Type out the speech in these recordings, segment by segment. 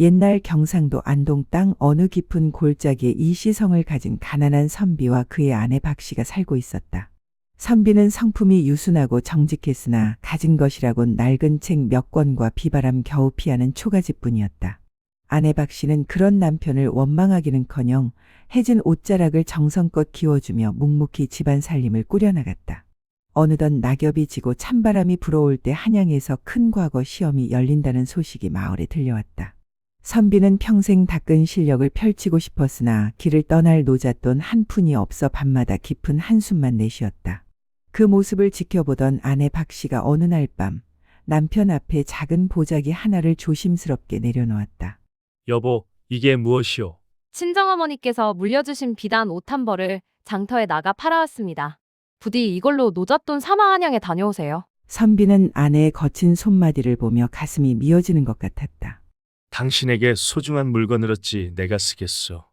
옛날 경상도 안동 땅 어느 깊은 골짜기에 이 시성을 가진 가난한 선비와 그의 아내 박씨가 살고 있었다. 선비는 성품이 유순하고 정직했으나 가진 것이라곤 낡은 책 몇 권과 비바람 겨우 피하는 초가집뿐이었다. 아내 박씨는 그런 남편을 원망하기는커녕 해진 옷자락을 정성껏 기워주며 묵묵히 집안 살림을 꾸려나갔다. 어느덧 낙엽이 지고 찬바람이 불어올 때 한양에서 큰 과거 시험이 열린다는 소식이 마을에 들려왔다. 선비는 평생 닦은 실력을 펼치고 싶었으나 길을 떠날 노잣돈 한 푼이 없어 밤마다 깊은 한숨만 내쉬었다. 그 모습을 지켜보던 아내 박씨가 어느 날 밤 남편 앞에 작은 보자기 하나를 조심스럽게 내려놓았다. 여보, 이게 무엇이오? 친정어머니께서 물려주신 비단 옷 한 벌을 장터에 나가 팔아왔습니다. 부디 이걸로 노잣돈 삼아 한양에 다녀오세요. 선비는 아내의 거친 손마디를 보며 가슴이 미어지는 것 같았다. 당신에게 소중한 물건을 얻지 내가 쓰겠소.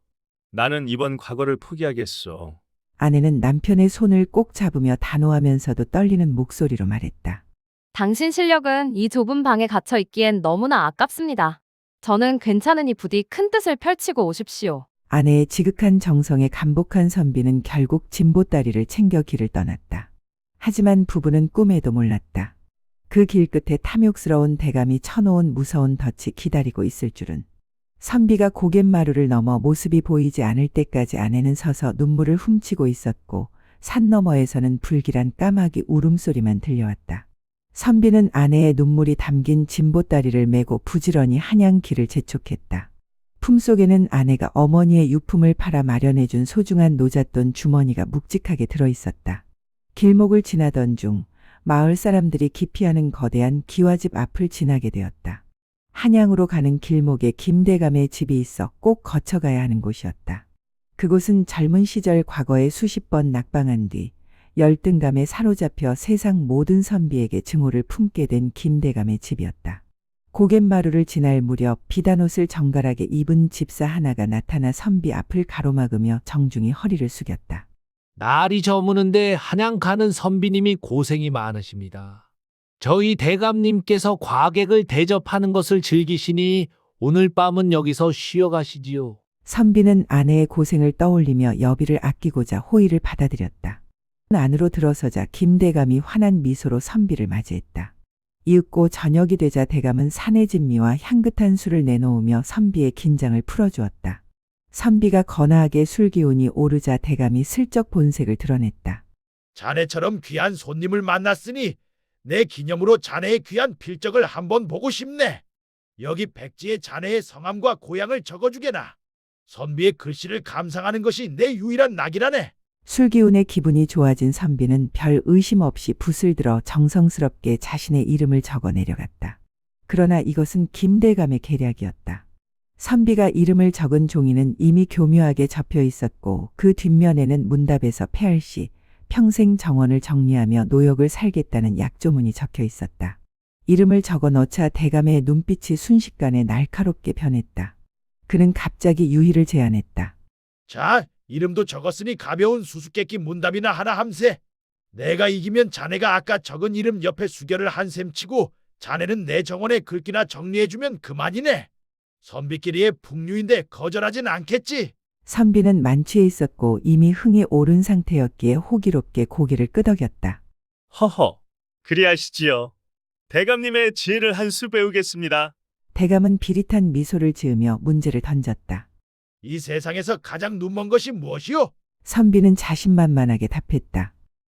나는 이번 과거를 포기하겠소. 아내는 남편의 손을 꼭 잡으며 단호하면서도 떨리는 목소리로 말했다. 당신 실력은 이 좁은 방에 갇혀 있기엔 너무나 아깝습니다. 저는 괜찮으니 부디 큰 뜻을 펼치고 오십시오. 아내의 지극한 정성에 감복한 선비는 결국 진보다리를 챙겨 길을 떠났다. 하지만 부부는 꿈에도 몰랐다. 그 길 끝에 탐욕스러운 대감이 쳐놓은 무서운 덫이 기다리고 있을 줄은. 선비가 고갯마루를 넘어 모습이 보이지 않을 때까지 아내는 서서 눈물을 훔치고 있었고 산 너머에서는 불길한 까마귀 울음소리만 들려왔다. 선비는 아내의 눈물이 담긴 진보다리를 메고 부지런히 한양 길을 재촉했다. 품속에는 아내가 어머니의 유품을 팔아 마련해준 소중한 노잣돈 주머니가 묵직하게 들어있었다. 길목을 지나던 중 마을 사람들이 기피하는 거대한 기와집 앞을 지나게 되었다. 한양으로 가는 길목에 김대감의 집이 있어 꼭 거쳐가야 하는 곳이었다. 그곳은 젊은 시절 과거에 수십 번 낙방한 뒤 열등감에 사로잡혀 세상 모든 선비에게 증오를 품게 된 김대감의 집이었다. 고갯마루를 지날 무렵 비단옷을 정갈하게 입은 집사 하나가 나타나 선비 앞을 가로막으며 정중히 허리를 숙였다. 날이 저무는데 한양 가는 선비님이 고생이 많으십니다. 저희 대감님께서 과객을 대접하는 것을 즐기시니 오늘 밤은 여기서 쉬어 가시지요. 선비는 아내의 고생을 떠올리며 여비를 아끼고자 호의를 받아들였다. 안으로 들어서자 김대감이 환한 미소로 선비를 맞이했다. 이윽고 저녁이 되자 대감은 산의 진미와 향긋한 술을 내놓으며 선비의 긴장을 풀어주었다. 선비가 거나하게 술 기운이 오르자 대감이 슬쩍 본색을 드러냈다. 자네처럼 귀한 손님을 만났으니 내 기념으로 자네의 귀한 필적을 한번 보고 싶네. 여기 백지에 자네의 성함과 고향을 적어주게나. 선비의 글씨를 감상하는 것이 내 유일한 낙이라네. 술기운에 기분이 좋아진 선비는 별 의심 없이 붓을 들어 정성스럽게 자신의 이름을 적어 내려갔다. 그러나 이것은 김대감의 계략이었다. 선비가 이름을 적은 종이는 이미 교묘하게 접혀 있었고 그 뒷면에는 문답에서 폐할시, 평생 정원을 정리하며 노역을 살겠다는 약조문이 적혀 있었다. 이름을 적어 넣자 대감의 눈빛이 순식간에 날카롭게 변했다. 그는 갑자기 유희를 제안했다. 자, 이름도 적었으니 가벼운 수수께끼 문답이나 하나 함세. 내가 이기면 자네가 아까 적은 이름 옆에 수결을 한 셈 치고 자네는 내 정원에 글귀나 정리해주면 그만이네. 선비끼리의 풍류인데 거절하진 않겠지. 선비는 만취해 있었고 이미 흥이 오른 상태였기에 호기롭게 고개를 끄덕였다. 허허, 그리하시지요. 대감님의 지혜를 한 수 배우겠습니다. 대감은 비릿한 미소를 지으며 문제를 던졌다. 이 세상에서 가장 눈먼 것이 무엇이오? 선비는 자신만만하게 답했다.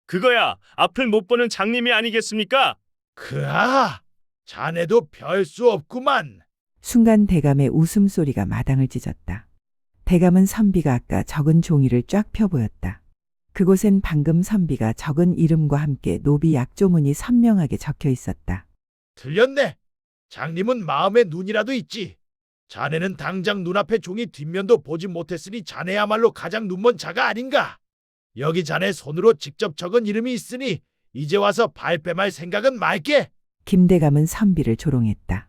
그거야 앞을 못 보는 장님이 아니겠습니까? 그아, 자네도 별 수 없구만. 순간 대감의 웃음소리가 마당을 찢었다. 대감은 선비가 아까 적은 종이를 쫙 펴보였다. 그곳엔 방금 선비가 적은 이름과 함께 노비 약조문이 선명하게 적혀 있었다. 틀렸네. 장님은 마음에 눈이라도 있지. 자네는 당장 눈앞에 종이 뒷면도 보지 못했으니 자네야말로 가장 눈먼 자가 아닌가. 여기 자네 손으로 직접 적은 이름이 있으니 이제 와서 발뺌할 생각은 말게. 김대감은 선비를 조롱했다.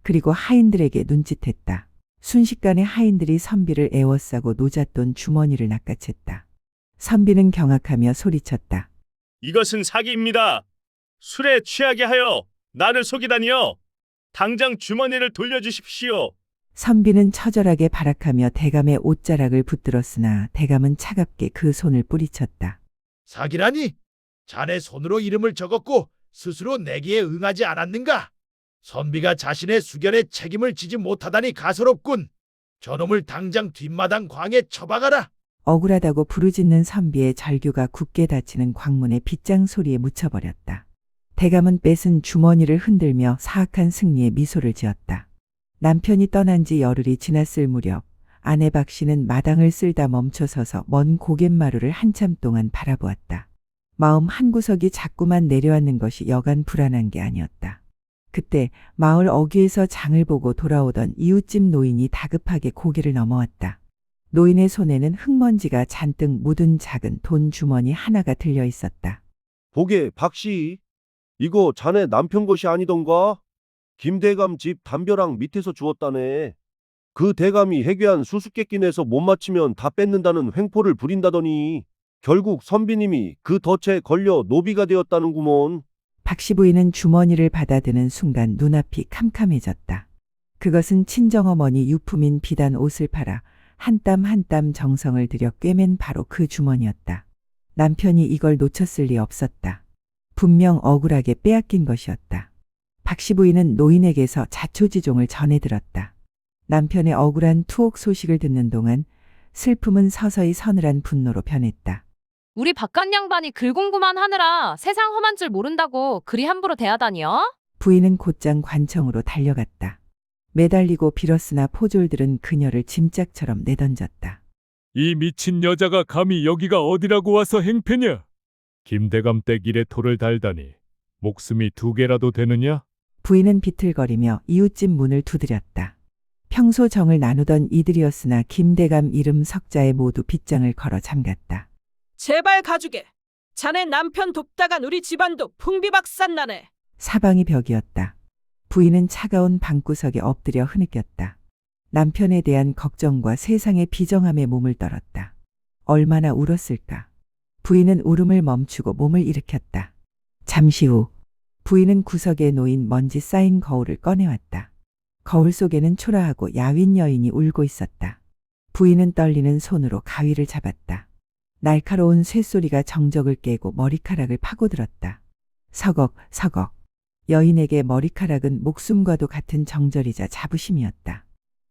그리고 하인들에게 눈짓했다. 순식간에 하인들이 선비를 에워싸고 노잣돈 주머니를 낚아챘다. 선비는 경악하며 소리쳤다. 이것은 사기입니다. 술에 취하게 하여 나를 속이다니요. 당장 주머니를 돌려주십시오. 선비는 처절하게 발악하며 대감의 옷자락을 붙들었으나 대감은 차갑게 그 손을 뿌리쳤다. 사기라니? 자네 손으로 이름을 적었고 스스로 내기에 응하지 않았는가? 선비가 자신의 수견에 책임을 지지 못하다니 가소롭군. 저놈을 당장 뒷마당 광에 처박아라. 억울하다고 부르짖는 선비의 절규가 굳게 닫히는 광문의 빗장 소리에 묻혀버렸다. 대감은 뺏은 주머니를 흔들며 사악한 승리의 미소를 지었다. 남편이 떠난 지 열흘이 지났을 무렵 아내 박씨는 마당을 쓸다 멈춰서서 먼 고갯마루를 한참 동안 바라보았다. 마음 한구석이 자꾸만 내려앉는 것이 여간 불안한 게 아니었다. 그때 마을 어귀에서 장을 보고 돌아오던 이웃집 노인이 다급하게 고개를 넘어왔다. 노인의 손에는 흙먼지가 잔뜩 묻은 작은 돈 주머니 하나가 들려 있었다. 보게, 박씨. 이거 자네 남편 것이 아니던가? 김대감 집 담벼락 밑에서 주웠다네. 그 대감이 해괴한 수수께끼 내서 못 맞히면 다 뺏는다는 횡포를 부린다더니 결국 선비님이 그 덫에 걸려 노비가 되었다는구먼. 박씨 부인은 주머니를 받아드는 순간 눈앞이 캄캄해졌다. 그것은 친정어머니 유품인 비단 옷을 팔아 한 땀 한 땀 정성을 들여 꿰맨 바로 그 주머니였다. 남편이 이걸 놓쳤을 리 없었다. 분명 억울하게 빼앗긴 것이었다. 박씨 부인은 노인에게서 자초지종을 전해들었다. 남편의 억울한 투옥 소식을 듣는 동안 슬픔은 서서히 서늘한 분노로 변했다. 우리 바깥 양반이 글공부만 하느라 세상 험한 줄 모른다고 그리 함부로 대하다니요? 부인은 곧장 관청으로 달려갔다. 매달리고 빌었으나 포졸들은 그녀를 짐짝처럼 내던졌다. 이 미친 여자가 감히 여기가 어디라고 와서 행패냐? 김대감 댁 일에 토를 달다니 목숨이 2개라도 되느냐? 부인은 비틀거리며 이웃집 문을 두드렸다. 평소 정을 나누던 이들이었으나 김대감 이름 석자에 모두 빗장을 걸어 잠갔다. 제발 가주게. 자네 남편 돕다간 우리 집안도 풍비박산나네. 사방이 벽이었다. 부인은 차가운 방구석에 엎드려 흐느꼈다. 남편에 대한 걱정과 세상의 비정함에 몸을 떨었다. 얼마나 울었을까. 부인은 울음을 멈추고 몸을 일으켰다. 잠시 후 부인은 구석에 놓인 먼지 쌓인 거울을 꺼내왔다. 거울 속에는 초라하고 야윈 여인이 울고 있었다. 부인은 떨리는 손으로 가위를 잡았다. 날카로운 쇳소리가 정적을 깨고 머리카락을 파고들었다. 서걱 서걱. 여인에게 머리카락은 목숨과도 같은 정절이자 자부심이었다.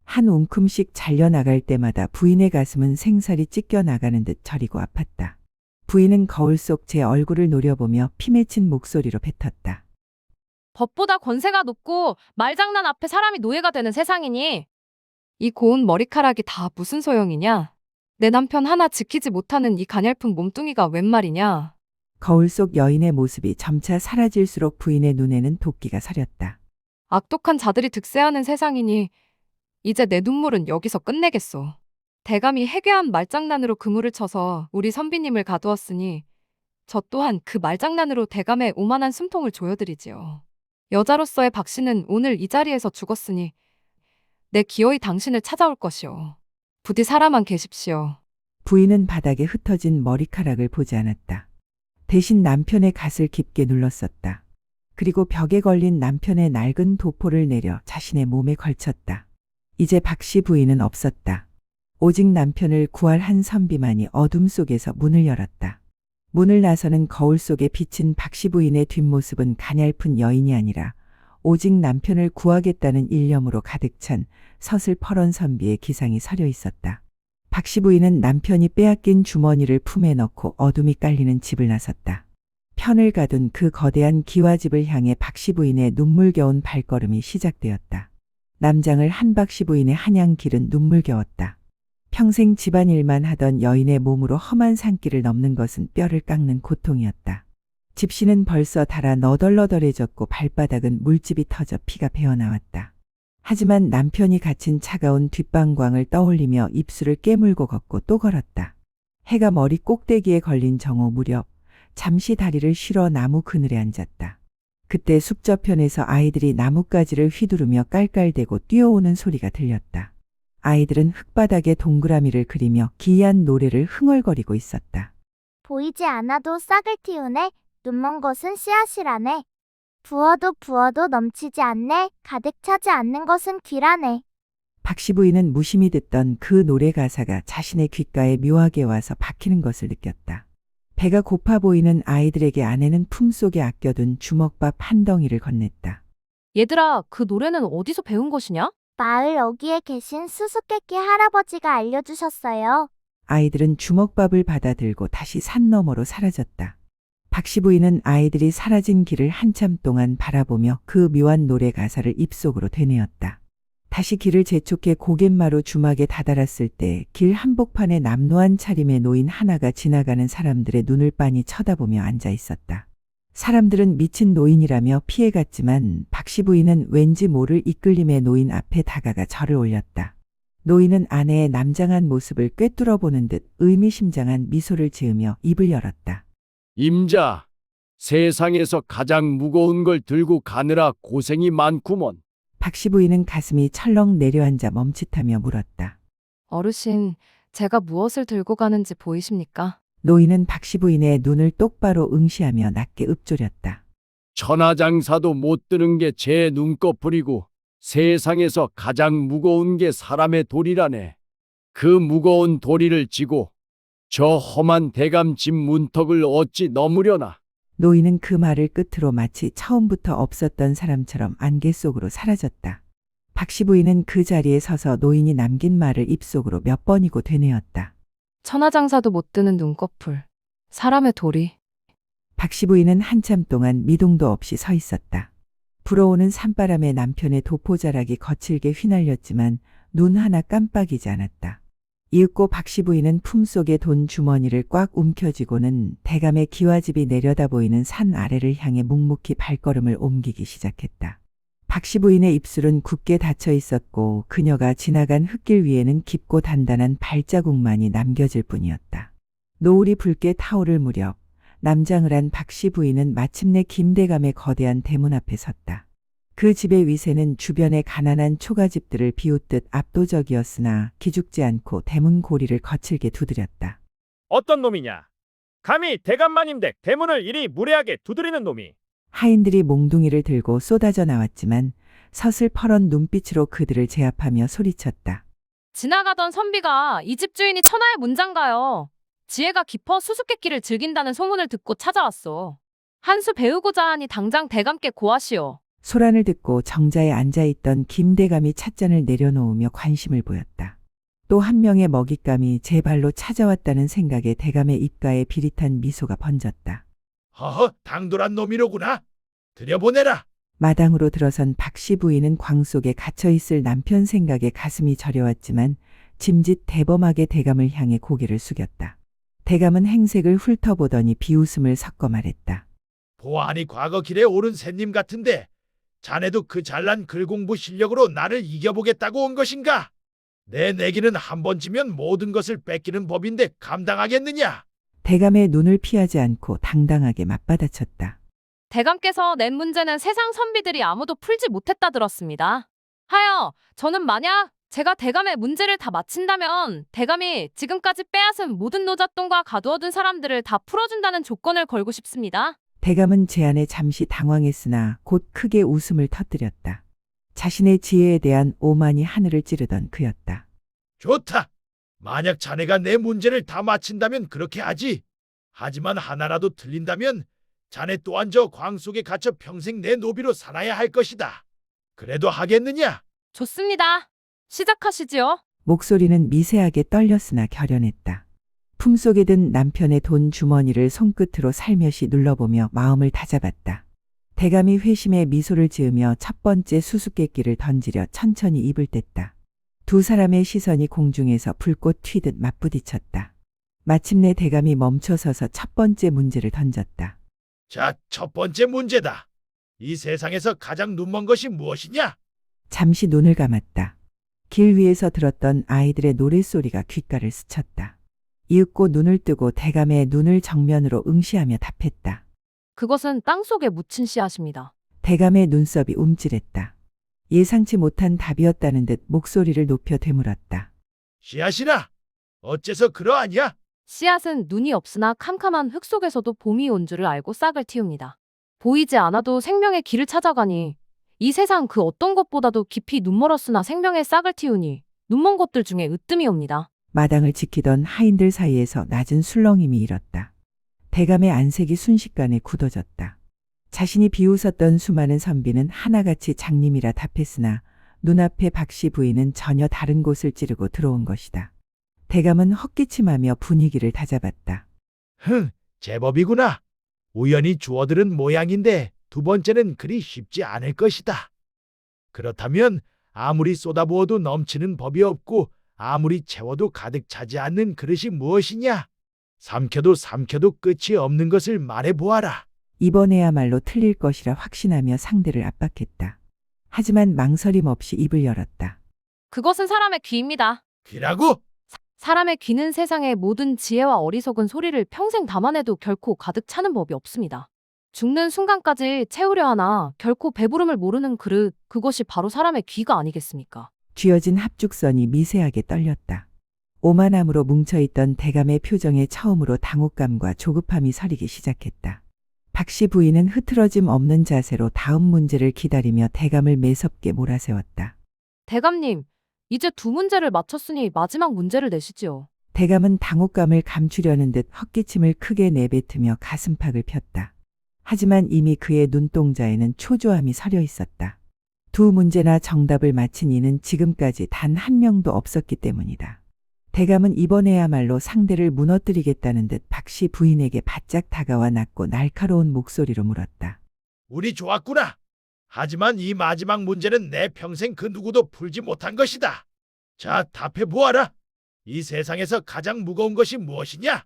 한 움큼씩 잘려나갈 때마다 부인의 가슴은 생살이 찢겨나가는 듯 저리고 아팠다. 부인은 거울 속 제 얼굴을 노려보며 피 맺힌 목소리로 뱉었다. 법보다 권세가 높고 말장난 앞에 사람이 노예가 되는 세상이니 이 고운 머리카락이 다 무슨 소용이냐? 내 남편 하나 지키지 못하는 이 가냘픈 몸뚱이가 웬 말이냐? 거울 속 여인의 모습이 점차 사라질수록 부인의 눈에는 도끼가 서렸다. 악독한 자들이 득세하는 세상이니 이제 내 눈물은 여기서 끝내겠소. 대감이 해괴한 말장난으로 그물을 쳐서 우리 선비님을 가두었으니 저 또한 그 말장난으로 대감의 오만한 숨통을 조여드리지요. 여자로서의 박씨는 오늘 이 자리에서 죽었으니 내 기어이 당신을 찾아올 것이오. 부디 살아만 계십시오. 부인은 바닥에 흩어진 머리카락을 보지 않았다. 대신 남편의 갓을 깊게 눌렀었다. 그리고 벽에 걸린 남편의 낡은 도포를 내려 자신의 몸에 걸쳤다. 이제 박씨 부인은 없었다. 오직 남편을 구할 한 선비만이 어둠 속에서 문을 열었다. 문을 나서는 거울 속에 비친 박씨 부인의 뒷모습은 가냘픈 여인이 아니라 오직 남편을 구하겠다는 일념으로 가득 찬 서슬퍼런 선비의 기상이 서려 있었다. 박씨 부인은 남편이 빼앗긴 주머니를 품에 넣고 어둠이 깔리는 집을 나섰다. 편을 가둔 그 거대한 기와집을 향해 박씨 부인의 눈물겨운 발걸음이 시작되었다. 남장을 한 박씨 부인의 한양 길은 눈물겨웠다. 평생 집안일만 하던 여인의 몸으로 험한 산길을 넘는 것은 뼈를 깎는 고통이었다. 집시는 벌써 닳아 너덜너덜해졌고 발바닥은 물집이 터져 피가 배어나왔다. 하지만 남편이 갇힌 차가운 뒷방광을 떠올리며 입술을 깨물고 걷고 또 걸었다. 해가 머리 꼭대기에 걸린 정오 무렵 잠시 다리를 쉬러 나무 그늘에 앉았다. 그때 숲저편에서 아이들이 나뭇가지를 휘두르며 깔깔대고 뛰어오는 소리가 들렸다. 아이들은 흙바닥에 동그라미를 그리며 기이한 노래를 흥얼거리고 있었다. 보이지 않아도 싹을 틔우네. 눈먼 것은 씨앗이라네. 부어도 부어도 넘치지 않네. 가득 차지 않는 것은 귀라네. 박씨 부인은 무심히 듣던 그 노래 가사가 자신의 귓가에 묘하게 와서 박히는 것을 느꼈다. 배가 고파 보이는 아이들에게 아내는 품속에 아껴둔 주먹밥 한 덩이를 건넸다. 얘들아, 그 노래는 어디서 배운 것이냐? 마을 어귀에 계신 수수께끼 할아버지가 알려주셨어요. 아이들은 주먹밥을 받아들고 다시 산 너머로 사라졌다. 박씨 부인은 아이들이 사라진 길을 한참 동안 바라보며 그 묘한 노래 가사를 입속으로 되뇌었다. 다시 길을 재촉해 고갯마루 주막에 다다랐을 때 길 한복판에 남노한 차림의 노인 하나가 지나가는 사람들의 눈을 빤히 쳐다보며 앉아 있었다. 사람들은 미친 노인이라며 피해갔지만 박씨 부인은 왠지 모를 이끌림의 노인 앞에 다가가 절을 올렸다. 노인은 아내의 남장한 모습을 꿰뚫어 보는 듯 의미심장한 미소를 지으며 입을 열었다. 임자, 세상에서 가장 무거운 걸 들고 가느라 고생이 많구먼. 박씨 부인은 가슴이 철렁 내려앉아 멈칫하며 물었다. 어르신, 제가 무엇을 들고 가는지 보이십니까? 노인은 박씨 부인의 눈을 똑바로 응시하며 낮게 읊조렸다. 천하장사도 못 드는 게 제 눈꺼풀이고 세상에서 가장 무거운 게 사람의 돌이라네. 그 무거운 도리를 지고 저 험한 대감 집 문턱을 어찌 넘으려나. 노인은 그 말을 끝으로 마치 처음부터 없었던 사람처럼 안개 속으로 사라졌다. 박씨 부인은 그 자리에 서서 노인이 남긴 말을 입속으로 몇 번이고 되뇌었다. 천하장사도 못 드는 눈꺼풀, 사람의 도리. 박씨 부인은 한참 동안 미동도 없이 서 있었다. 불어오는 산바람에 남편의 도포자락이 거칠게 휘날렸지만 눈 하나 깜빡이지 않았다. 이윽고 박씨 부인은 품속에 돈 주머니를 꽉 움켜쥐고는 대감의 기와집이 내려다 보이는 산 아래를 향해 묵묵히 발걸음을 옮기기 시작했다. 박씨 부인의 입술은 굳게 닫혀 있었고 그녀가 지나간 흙길 위에는 깊고 단단한 발자국만이 남겨질 뿐이었다. 노을이 붉게 타오를 무렵 남장을 한 박씨 부인은 마침내 김대감의 거대한 대문 앞에 섰다. 그 집의 위세는 주변의 가난한 초가집들을 비웃듯 압도적이었으나 기죽지 않고 대문 고리를 거칠게 두드렸다. 어떤 놈이냐? 감히 대감마님댁 대문을 이리 무례하게 두드리는 놈이. 하인들이 몽둥이를 들고 쏟아져 나왔지만 서슬퍼런 눈빛으로 그들을 제압하며 소리쳤다. 지나가던 선비가 이 집 주인이 천하의 문장가요. 지혜가 깊어 수수께끼를 즐긴다는 소문을 듣고 찾아왔소. 한 수 배우고자 하니 당장 대감께 고하시오. 소란을 듣고 정자에 앉아있던 김대감이 찻잔을 내려놓으며 관심을 보였다. 또 한 명의 먹잇감이 제 발로 찾아왔다는 생각에 대감의 입가에 비릿한 미소가 번졌다. 허허, 당돌한 놈이로구나. 들여보내라. 마당으로 들어선 박씨 부인은 광 속에 갇혀있을 남편 생각에 가슴이 저려왔지만 짐짓 대범하게 대감을 향해 고개를 숙였다. 대감은 행색을 훑어보더니 비웃음을 섞어 말했다. 보아하니 과거 길에 오른 새님 같은데 자네도 그 잘난 글공부 실력으로 나를 이겨보겠다고 온 것인가? 내 내기는 한 번 지면 모든 것을 뺏기는 법인데 감당하겠느냐? 대감의 눈을 피하지 않고 당당하게 맞받아쳤다. 대감께서 낸 문제는 세상 선비들이 아무도 풀지 못했다 들었습니다. 하여 저는 만약 제가 대감의 문제를 다 마친다면 대감이 지금까지 빼앗은 모든 노잣돈과 가두어둔 사람들을 다 풀어준다는 조건을 걸고 싶습니다. 대감은 제안에 잠시 당황했으나 곧 크게 웃음을 터뜨렸다. 자신의 지혜에 대한 오만이 하늘을 찌르던 그였다. 좋다. 만약 자네가 내 문제를 다 마친다면 그렇게 하지. 하지만 하나라도 틀린다면 자네 또한 저 광 속에 갇혀 평생 내 노비로 살아야 할 것이다. 그래도 하겠느냐? 좋습니다. 시작하시지요. 목소리는 미세하게 떨렸으나 결연했다. 품속에 든 남편의 돈 주머니를 손끝으로 살며시 눌러보며 마음을 다잡았다. 대감이 회심의 미소를 지으며 첫 번째 수수께끼를 던지려 천천히 입을 뗐다. 두 사람의 시선이 공중에서 불꽃 튀듯 맞부딪혔다. 마침내 대감이 멈춰서서 첫 번째 문제를 던졌다. 자, 첫 번째 문제다. 이 세상에서 가장 눈먼 것이 무엇이냐? 잠시 눈을 감았다. 길 위에서 들었던 아이들의 노랫소리가 귓가를 스쳤다. 이윽고 눈을 뜨고 대감의 눈을 정면으로 응시하며 답했다. 그것은 땅속에 묻힌 씨앗입니다. 대감의 눈썹이 움찔했다. 예상치 못한 답이었다는 듯 목소리를 높여 되물었다. 씨앗이라. 어째서 그러하냐? 씨앗은 눈이 없으나 캄캄한 흙 속에서도 봄이 온 줄을 알고 싹을 틔웁니다. 보이지 않아도 생명의 길을 찾아가니 이 세상 그 어떤 것보다도 깊이 눈멀었으나 생명의 싹을 틔우니 눈먼 것들 중에 으뜸이옵니다. 마당을 지키던 하인들 사이에서 낮은 술렁임이 일었다. 대감의 안색이 순식간에 굳어졌다. 자신이 비웃었던 수많은 선비는 하나같이 장님이라 답했으나 눈앞에 박씨 부인은 전혀 다른 곳을 찌르고 들어온 것이다. 대감은 헛기침하며 분위기를 다잡았다. 제법이구나. 우연히 주워들은 모양인데 두 번째는 그리 쉽지 않을 것이다. 그렇다면 아무리 쏟아부어도 넘치는 법이 없고 아무리 채워도 가득 차지 않는 그릇이 무엇이냐? 삼켜도 끝이 없는 것을 말해보아라. 이번에야말로 틀릴 것이라 확신하며 상대를 압박했다. 하지만 망설임 없이 입을 열었다. 그것은 사람의 귀입니다. 귀라고? 사람의 귀는 세상의 모든 지혜와 어리석은 소리를 평생 담아내도 결코 가득 차는 법이 없습니다. 죽는 순간까지 채우려 하나 결코 배부름을 모르는 그릇, 그것이 바로 사람의 귀가 아니겠습니까? 쥐어진 합죽선이 미세하게 떨렸다. 오만함으로 뭉쳐있던 대감의 표정에 처음으로 당혹감과 조급함이 서리기 시작했다. 박씨 부인은 흐트러짐 없는 자세로 다음 문제를 기다리며 대감을 매섭게 몰아세웠다. 대감님, 이제 두 문제를 맞췄으니 마지막 문제를 내시지요. 대감은 당혹감을 감추려는 듯 헛기침을 크게 내뱉으며 가슴팍을 폈다. 하지만 이미 그의 눈동자에는 초조함이 서려 있었다. 두 문제나 정답을 맞힌 이는 지금까지 단 한 명도 없었기 때문이다. 대감은 이번에야말로 상대를 무너뜨리겠다는 듯 박씨 부인에게 바짝 다가와 낮고 날카로운 목소리로 물었다. 우리 좋았구나. 하지만 이 마지막 문제는 내 평생 그 누구도 풀지 못한 것이다. 자, 답해보아라. 이 세상에서 가장 무거운 것이 무엇이냐?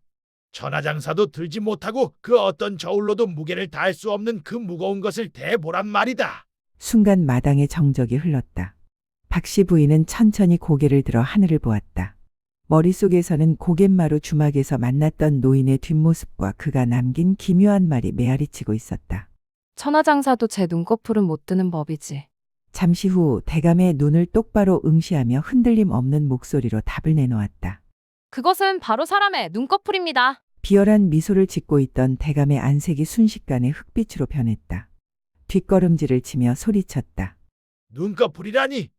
천하장사도 들지 못하고 그 어떤 저울로도 무게를 다할 수 없는 그 무거운 것을 대보란 말이다. 순간 마당에 정적이 흘렀다. 박씨 부인은 천천히 고개를 들어 하늘을 보았다. 머릿속에서는 고갯마루 주막에서 만났던 노인의 뒷모습과 그가 남긴 기묘한 말이 메아리치고 있었다. 천하장사도 제 눈꺼풀은 못 뜨는 법이지. 잠시 후 대감의 눈을 똑바로 응시하며 흔들림 없는 목소리로 답을 내놓았다. 그것은 바로 사람의 눈꺼풀입니다. 비열한 미소를 짓고 있던 대감의 안색이 순식간에 흑빛으로 변했다. 뒷걸음질을 치며 소리쳤다. 눈꺼풀이라니?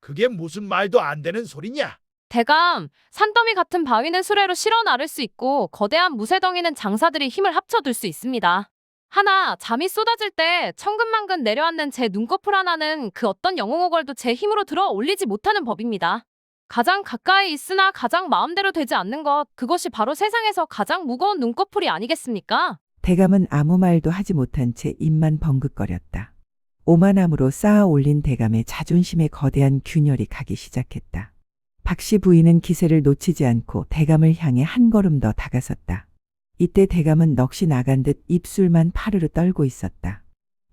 그게 무슨 말도 안 되는 소리냐? 대감, 산더미 같은 바위는 수레로 실어 나를 수 있고 거대한 무쇠덩이는 장사들이 힘을 합쳐둘 수 있습니다. 하나, 잠이 쏟아질 때 천근만근 내려앉는 제 눈꺼풀 하나는 그 어떤 영웅오걸도 제 힘으로 들어 올리지 못하는 법입니다. 가장 가까이 있으나 가장 마음대로 되지 않는 것, 그것이 바로 세상에서 가장 무거운 눈꺼풀이 아니겠습니까? 대감은 아무 말도 하지 못한 채 입만 벙긋거렸다. 오만함으로 쌓아 올린 대감의 자존심에 거대한 균열이 가기 시작했다. 박씨 부인은 기세를 놓치지 않고 대감을 향해 한 걸음 더 다가섰다. 이때 대감은 넋이 나간 듯 입술만 파르르 떨고 있었다.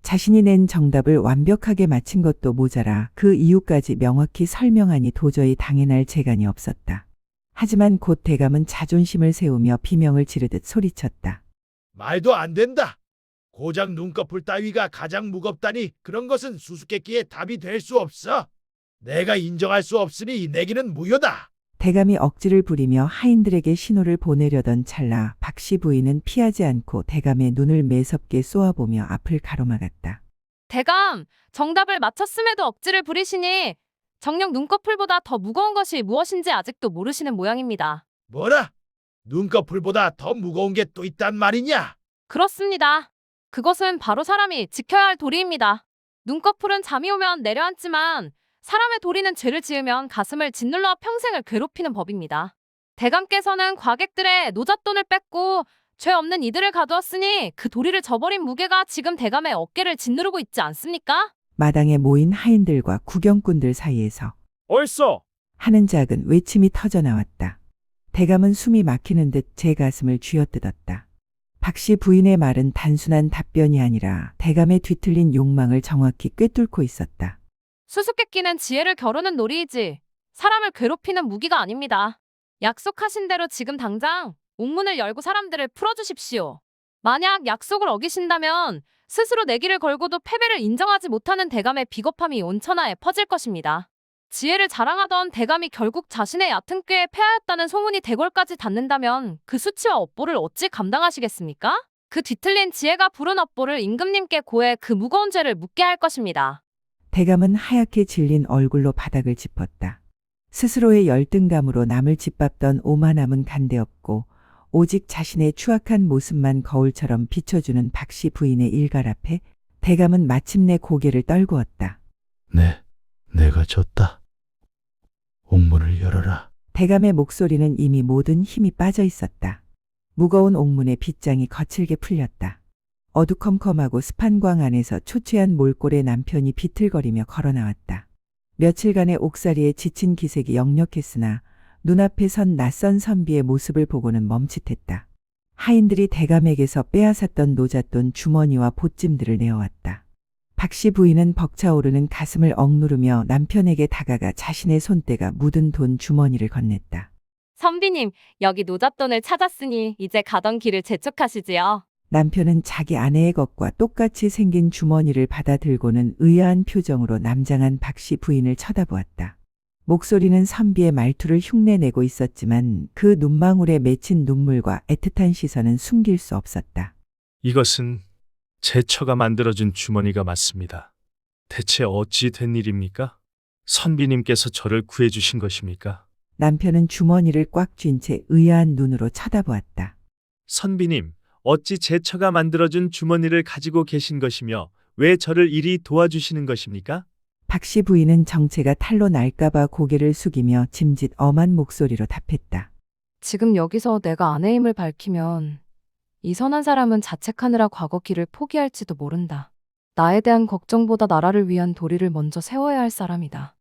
자신이 낸 정답을 완벽하게 맞힌 것도 모자라 그 이유까지 명확히 설명하니 도저히 당해낼 재간이 없었다. 하지만 곧 대감은 자존심을 세우며 비명을 지르듯 소리쳤다. 말도 안 된다. 고작 눈꺼풀 따위가 가장 무겁다니 그런 것은 수수께끼의 답이 될 수 없어. 내가 인정할 수 없으니 내기는 무효다. 대감이 억지를 부리며 하인들에게 신호를 보내려던 찰나 박씨 부인은 피하지 않고 대감의 눈을 매섭게 쏘아보며 앞을 가로막았다. 대감, 정답을 맞췄음에도 억지를 부리시니 정녕 눈꺼풀보다 더 무거운 것이 무엇인지 아직도 모르시는 모양입니다. 뭐라? 눈꺼풀보다 더 무거운 게 또 있단 말이냐? 그렇습니다. 그것은 바로 사람이 지켜야 할 도리입니다. 눈꺼풀은 잠이 오면 내려앉지만 사람의 도리는 죄를 지으면 가슴을 짓눌러 평생을 괴롭히는 법입니다. 대감께서는 과객들의 노잣돈을 뺏고 죄 없는 이들을 가두었으니 그 도리를 저버린 무게가 지금 대감의 어깨를 짓누르고 있지 않습니까? 마당에 모인 하인들과 구경꾼들 사이에서 옳소. 하는 작은 외침이 터져나왔다. 대감은 숨이 막히는 듯 제 가슴을 쥐어뜯었다. 박씨 부인의 말은 단순한 답변이 아니라 대감의 뒤틀린 욕망을 정확히 꿰뚫고 있었다. 수수께끼는 지혜를 겨루는 놀이이지 사람을 괴롭히는 무기가 아닙니다. 약속하신 대로 지금 당장 옥문을 열고 사람들을 풀어주십시오. 만약 약속을 어기신다면 스스로 내기를 걸고도 패배를 인정하지 못하는 대감의 비겁함이 온 천하에 퍼질 것입니다. 지혜를 자랑하던 대감이 결국 자신의 얕은 꾀에 패하였다는 소문이 대궐까지 닿는다면 그 수치와 업보를 어찌 감당하시겠습니까? 그 뒤틀린 지혜가 부른 업보를 임금님께 고해 그 무거운 죄를 묻게 할 것입니다. 대감은 하얗게 질린 얼굴로 바닥을 짚었다. 스스로의 열등감으로 남을 짓밟던 오만함은 간데없고 오직 자신의 추악한 모습만 거울처럼 비춰주는 박씨 부인의 일갈 앞에 대감은 마침내 고개를 떨구었다. 내가 졌다. 옥문을 열어라. 대감의 목소리는 이미 모든 힘이 빠져 있었다. 무거운 옥문의 빗장이 거칠게 풀렸다. 어두컴컴하고 습한 광 안에서 초췌한 몰골의 남편이 비틀거리며 걸어나왔다. 며칠간의 옥살이에 지친 기색이 역력했으나 눈앞에 선 낯선 선비의 모습을 보고는 멈칫했다. 하인들이 대감에게서 빼앗았던 노잣돈 주머니와 보찜들을 내어왔다. 박씨 부인은 벅차오르는 가슴을 억누르며 남편에게 다가가 자신의 손때가 묻은 돈 주머니를 건넸다. 선비님, 여기 노잣돈을 찾았으니 이제 가던 길을 재촉하시지요. 남편은 자기 아내의 것과 똑같이 생긴 주머니를 받아 들고는 의아한 표정으로 남장한 박씨 부인을 쳐다보았다. 목소리는 선비의 말투를 흉내내고 있었지만 그 눈망울에 맺힌 눈물과 애틋한 시선은 숨길 수 없었다. 이것은 제 처가 만들어준 주머니가 맞습니다. 대체 어찌 된 일입니까? 선비님께서 저를 구해주신 것입니까? 남편은 주머니를 꽉 쥔 채 의아한 눈으로 쳐다보았다. 선비님, 어찌 제 처가 만들어준 주머니를 가지고 계신 것이며 왜 저를 이리 도와주시는 것입니까? 박씨 부인은 정체가 탈로 날까봐 고개를 숙이며 짐짓 엄한 목소리로 답했다. 지금 여기서 내가 아내임을 밝히면 이 선한 사람은 자책하느라 과거 길을 포기할지도 모른다. 나에 대한 걱정보다 나라를 위한 도리를 먼저 세워야 할 사람이다.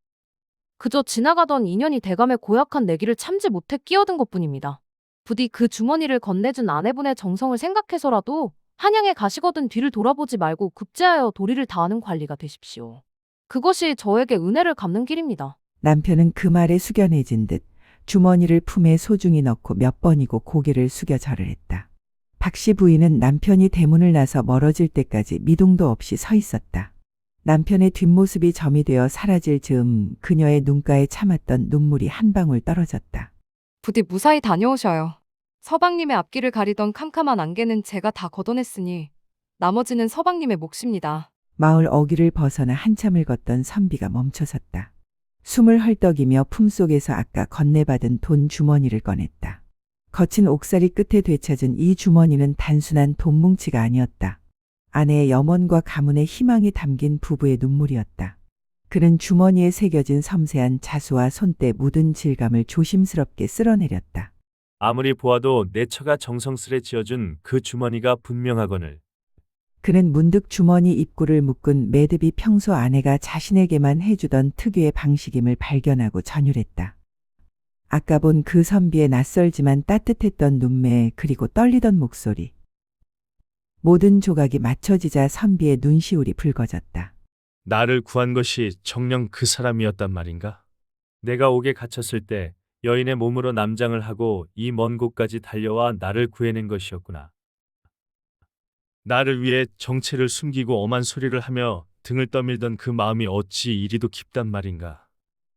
그저 지나가던 인연이 대감의 고약한 내기를 참지 못해 끼어든 것뿐입니다. 부디 그 주머니를 건네준 아내분의 정성을 생각해서라도 한양에 가시거든 뒤를 돌아보지 말고 급제하여 도리를 다하는 관리가 되십시오. 그것이 저에게 은혜를 갚는 길입니다. 남편은 그 말에 숙연해진 듯 주머니를 품에 소중히 넣고 몇 번이고 고개를 숙여 절을 했다. 박씨 부인은 남편이 대문을 나서 멀어질 때까지 미동도 없이 서 있었다. 남편의 뒷모습이 점이 되어 사라질 즈음 그녀의 눈가에 참았던 눈물이 한 방울 떨어졌다. 부디 무사히 다녀오셔요. 서방님의 앞길을 가리던 캄캄한 안개는 제가 다 걷어냈으니 나머지는 서방님의 몫입니다. 마을 어귀를 벗어나 한참을 걷던 선비가 멈춰섰다. 숨을 헐떡이며 품속에서 아까 건네받은 돈 주머니를 꺼냈다. 거친 옥살이 끝에 되찾은 이 주머니는 단순한 돈뭉치가 아니었다. 아내의 염원과 가문의 희망이 담긴 부부의 눈물이었다. 그는 주머니에 새겨진 섬세한 자수와 손때 묻은 질감을 조심스럽게 쓸어내렸다. 아무리 보아도 내 처가 정성스레 지어준 그 주머니가 분명하거늘. 그는 문득 주머니 입구를 묶은 매듭이 평소 아내가 자신에게만 해주던 특유의 방식임을 발견하고 전율했다. 아까 본 그 선비의 낯설지만 따뜻했던 눈매 그리고 떨리던 목소리. 모든 조각이 맞춰지자 선비의 눈시울이 붉어졌다. 나를 구한 것이 정녕 그 사람이었단 말인가? 내가 옥에 갇혔을 때 여인의 몸으로 남장을 하고 이 먼 곳까지 달려와 나를 구해낸 것이었구나. 나를 위해 정체를 숨기고 엄한 소리를 하며 등을 떠밀던 그 마음이 어찌 이리도 깊단 말인가.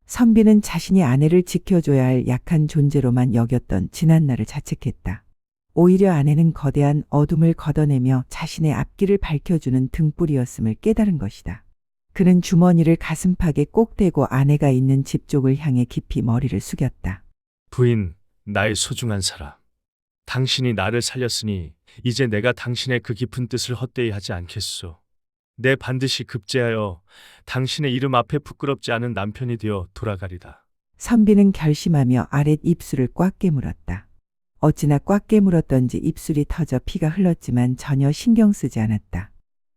선비는 자신이 아내를 지켜줘야 할 약한 존재로만 여겼던 지난날을 자책했다. 오히려 아내는 거대한 어둠을 걷어내며 자신의 앞길을 밝혀주는 등불이었음을 깨달은 것이다. 그는 주머니를 가슴팍에 꼭 대고 아내가 있는 집 쪽을 향해 깊이 머리를 숙였다. 부인, 나의 소중한 사람. 당신이 나를 살렸으니 이제 내가 당신의 그 깊은 뜻을 헛되이 하지 않겠소. 내 반드시 급제하여 당신의 이름 앞에 부끄럽지 않은 남편이 되어 돌아가리다. 선비는 결심하며 아랫 입술을 꽉 깨물었다. 어찌나 꽉 깨물었던지 입술이 터져 피가 흘렀지만 전혀 신경 쓰지 않았다.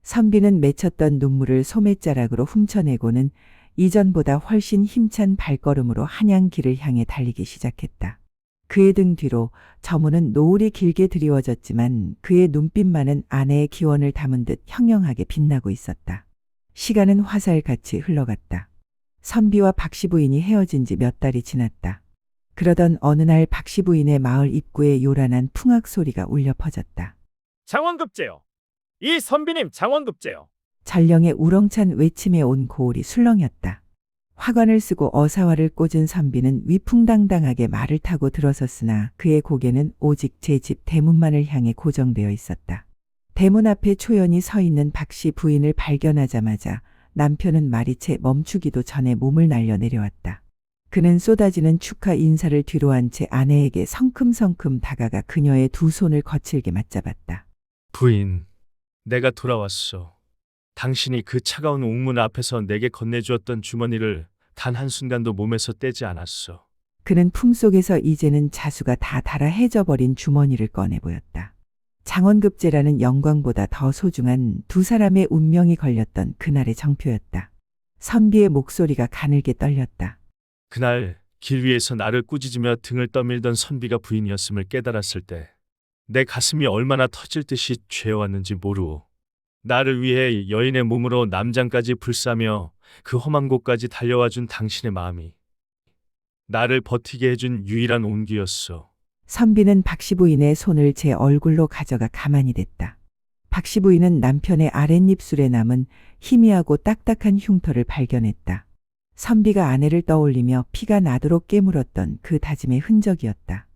선비는 맺혔던 눈물을 소매자락으로 훔쳐내고는 이전보다 훨씬 힘찬 발걸음으로 한양 길을 향해 달리기 시작했다. 그의 등 뒤로 저문은 노을이 길게 드리워졌지만 그의 눈빛만은 아내의 기원을 담은 듯 형형하게 빛나고 있었다. 시간은 화살같이 흘러갔다. 선비와 박씨 부인이 헤어진 지 몇 달이 지났다. 그러던 어느 날 박씨 부인의 마을 입구에 요란한 풍악 소리가 울려 퍼졌다. 장원급제요. 이 선비님 장원급제요. 전령의 우렁찬 외침에 온 고을이 술렁였다. 화관을 쓰고 어사화를 꽂은 선비는 위풍당당하게 말을 타고 들어섰으나 그의 고개는 오직 제 집 대문만을 향해 고정되어 있었다. 대문 앞에 초연히 서 있는 박씨 부인을 발견하자마자 남편은 말이 채 멈추기도 전에 몸을 날려 내려왔다. 그는 쏟아지는 축하 인사를 뒤로한 채 아내에게 성큼성큼 다가가 그녀의 두 손을 거칠게 맞잡았다. 부인, 내가 돌아왔어. 당신이 그 차가운 옥문 앞에서 내게 건네주었던 주머니를 단 한순간도 몸에서 떼지 않았어. 그는 품속에서 이제는 자수가 다 달아해져버린 주머니를 꺼내 보였다. 장원급제라는 영광보다 더 소중한 두 사람의 운명이 걸렸던 그날의 정표였다. 선비의 목소리가 가늘게 떨렸다. 그날 길 위에서 나를 꾸짖으며 등을 떠밀던 선비가 부인이었음을 깨달았을 때 내 가슴이 얼마나 터질 듯이 죄어왔는지 모르오. 나를 위해 여인의 몸으로 남장까지 불사며 그 험한 곳까지 달려와준 당신의 마음이 나를 버티게 해준 유일한 온기였어. 선비는 박씨 부인의 손을 제 얼굴로 가져가 가만히 댔다. 박씨 부인은 남편의 아랫입술에 남은 희미하고 딱딱한 흉터를 발견했다. 선비가 아내를 떠올리며 피가 나도록 깨물었던 그 다짐의 흔적이었다.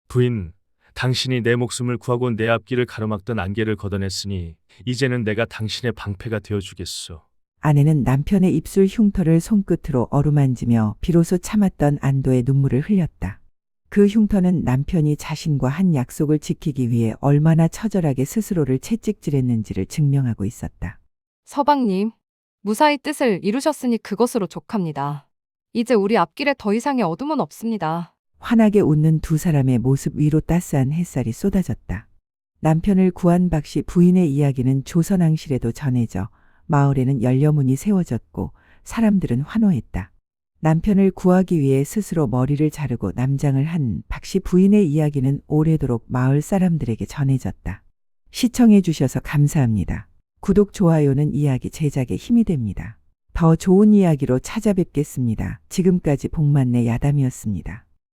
부인, 당신이 내 목숨을 구하고 내 앞길을 가로막던 안개를 걷어냈으니 이제는 내가 당신의 방패가 되어주겠소. 아내는 남편의 입술 흉터를 손끝으로 어루만지며 비로소 참았던 안도의 눈물을 흘렸다. 그 흉터는 남편이 자신과 한 약속을 지키기 위해 얼마나 처절하게 스스로를 채찍질했는지를 증명하고 있었다. 서방님, 무사히 뜻을 이루셨으니 그것으로 족합니다. 이제 우리 앞길에 더 이상의 어둠은 없습니다. 환하게 웃는 두 사람의 모습 위로 따스한 햇살이 쏟아졌다. 남편을 구한 박씨 부인의 이야기는 조선왕실에도 전해져 마을에는 연려문이 세워졌고 사람들은 환호했다. 남편을 구하기 위해 스스로 머리를 자르고 남장을 한 박씨 부인의 이야기는 오래도록 마을 사람들에게 전해졌다. 시청해 주셔서 감사합니다. 구독, 좋아요는 이야기 제작에 힘이 됩니다. 더 좋은 이야기로 찾아뵙겠습니다. 지금까지 복만내 야담이었습니다.